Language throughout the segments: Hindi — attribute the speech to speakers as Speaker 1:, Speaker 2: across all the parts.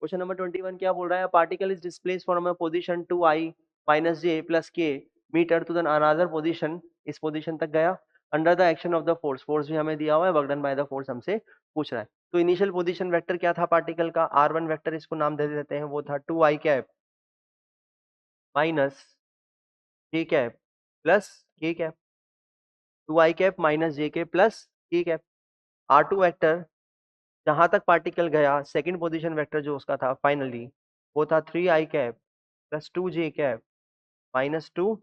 Speaker 1: क्वेश्चन नंबर 21 क्या बोल रहा है? Particle is displaced from a position 2i minus J plus K metre to the another position, इस पोजीशन तक गया under the action of the force, force भी हमें दिया हुआ है, work done by the force हमसे पूछ रहा है। तो इनिशियल पोजीशन वेक्टर क्या था पार्टिकल का? r1 वेक्टर, इसको नाम दे देते हैं, वो था 2i cap minus j cap plus के कैप, 2i कैप माइनस जे के प्लस के कैप। r2 वेक्टर जहां तक पार्टिकल गया, सेकंड पोजीशन वेक्टर जो उसका था फाइनली, वो था 3i cap plus 2j cap minus 2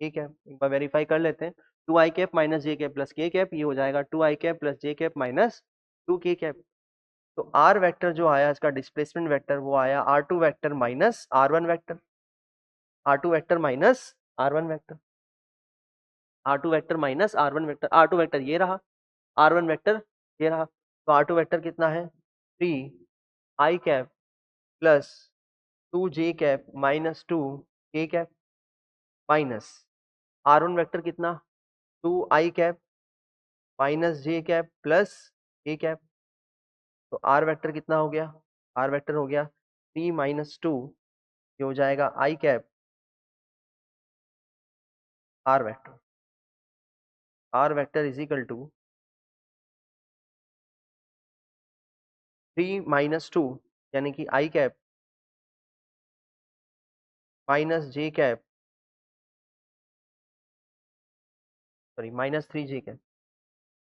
Speaker 1: के कैप। एक बार वेरीफाई कर लेते हैं, 2i cap minus j cap plus के कैप, ये हो जाएगा 2i कैप प्लस जे कैप माइनस 2 के कैप। तो r वेक्टर जो आया इसका डिस्प्लेसमेंट वेक्टर, वो आया r2 vector minus r1 vector, r2 vector minus r1 vector, r2 vector minus r1 vector. r2 vector ये रहा, r1 वेक्टर ये रहा। तो r2 वेक्टर कितना है? 3i cap plus 2j cap minus 2 के कैप माइनस r1 वेक्टर कितना? 2i cap minus j cap plus के कैप। तो r वेक्टर कितना हो गया? r वेक्टर हो गया 3 माइनस 2, ये हो जाएगा i cap r vector. r vector is equal to 3 minus 2 यानी कि i cap minus j cap, sorry minus 3j cap,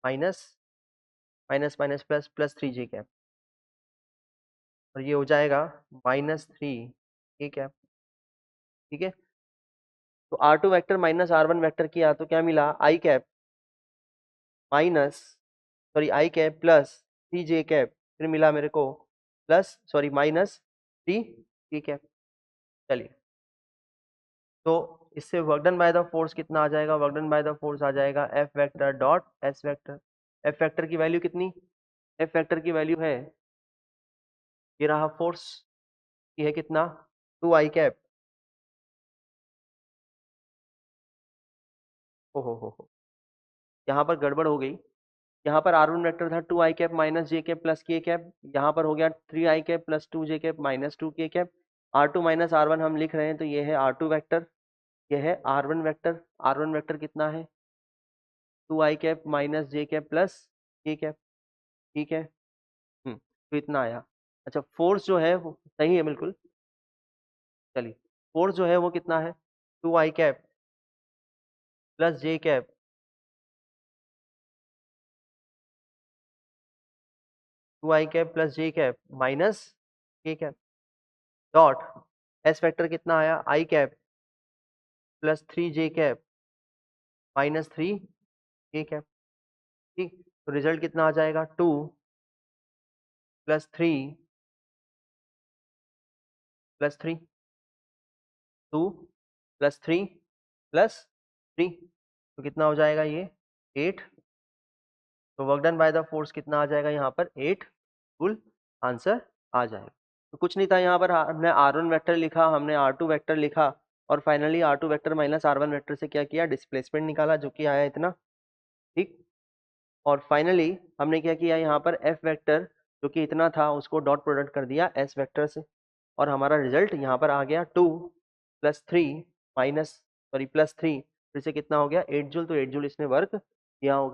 Speaker 1: minus minus minus plus plus 3j cap, और ये हो जाएगा माइनस 3 के कैप। ठीक है, तो r2 vector minus r1 vector किया तो क्या मिला? i cap minus, sorry I cap plus 3j cap, फिर मिला मेरे को plus, sorry minus 3k cap. चलिए, तो इससे work done by the force कितना आ जाएगा? Work done by the force आ जाएगा F vector dot S vector. F vector की वैल्यू कितनी? F वेक्टर की वैल्यू है, ये रहा फोर्स, ये है कितना? 2i cap. हो यहाँ पर गड़बड़ हो गई। यहाँ पर r1 वेक्टर था 2i cap minus j cap plus के कैप, यहाँ पर हो गया 3i cap plus 2j cap minus 2k cap. r2 minus r1 हम लिख रहे हैं, तो ये है r2 वेक्टर, ये है r1 वेक्टर। r1 वेक्टर कितना है? 2i cap minus j cap plus के कैप। ठीक है, तो इतना आया। अच्छा, फोर्स जो है वो सही है बिल्कुल। चलिए, फोर्स जो है वो कितना है? 2i कैप प्लस जे कैप, 2i कैप प्लस जे कैप माइनस के कैप डॉट एस वेक्टर कितना आया? i cap plus 3j cap minus 3k cap. ठीक, तो रिजल्ट कितना आ जाएगा? 2 प्लस 3 प्लस 3, 2 प्लस 3 प्लस 3, तो कितना हो जाएगा ये? 8। तो work done by the force कितना आ जाएगा यहाँ पर? 8 फुल आंसर आ जाएगा। तो कुछ नहीं था यहाँ पर, हमने r1 वेक्टर लिखा, हमने r2 वेक्टर लिखा, और finally r2 vector minus r1 vector से क्या किया? डिस्प्लेसमेंट निकाला, जो कि आया इतना। ठीक, और फाइनली हमने क्या किया? यहाँ पर f वेक्टर जो कि इतना था उसको डॉट प्रोडक्ट कर दिया s वेक्टर से, और हमारा रिजल्ट यहाँ पर आ गया 2 प्लस 3 माइनस, सॉरी प्लस 3, फिर से कितना हो गया? 8 जूल। तो 8 जूल इसने वर्क किया होगा।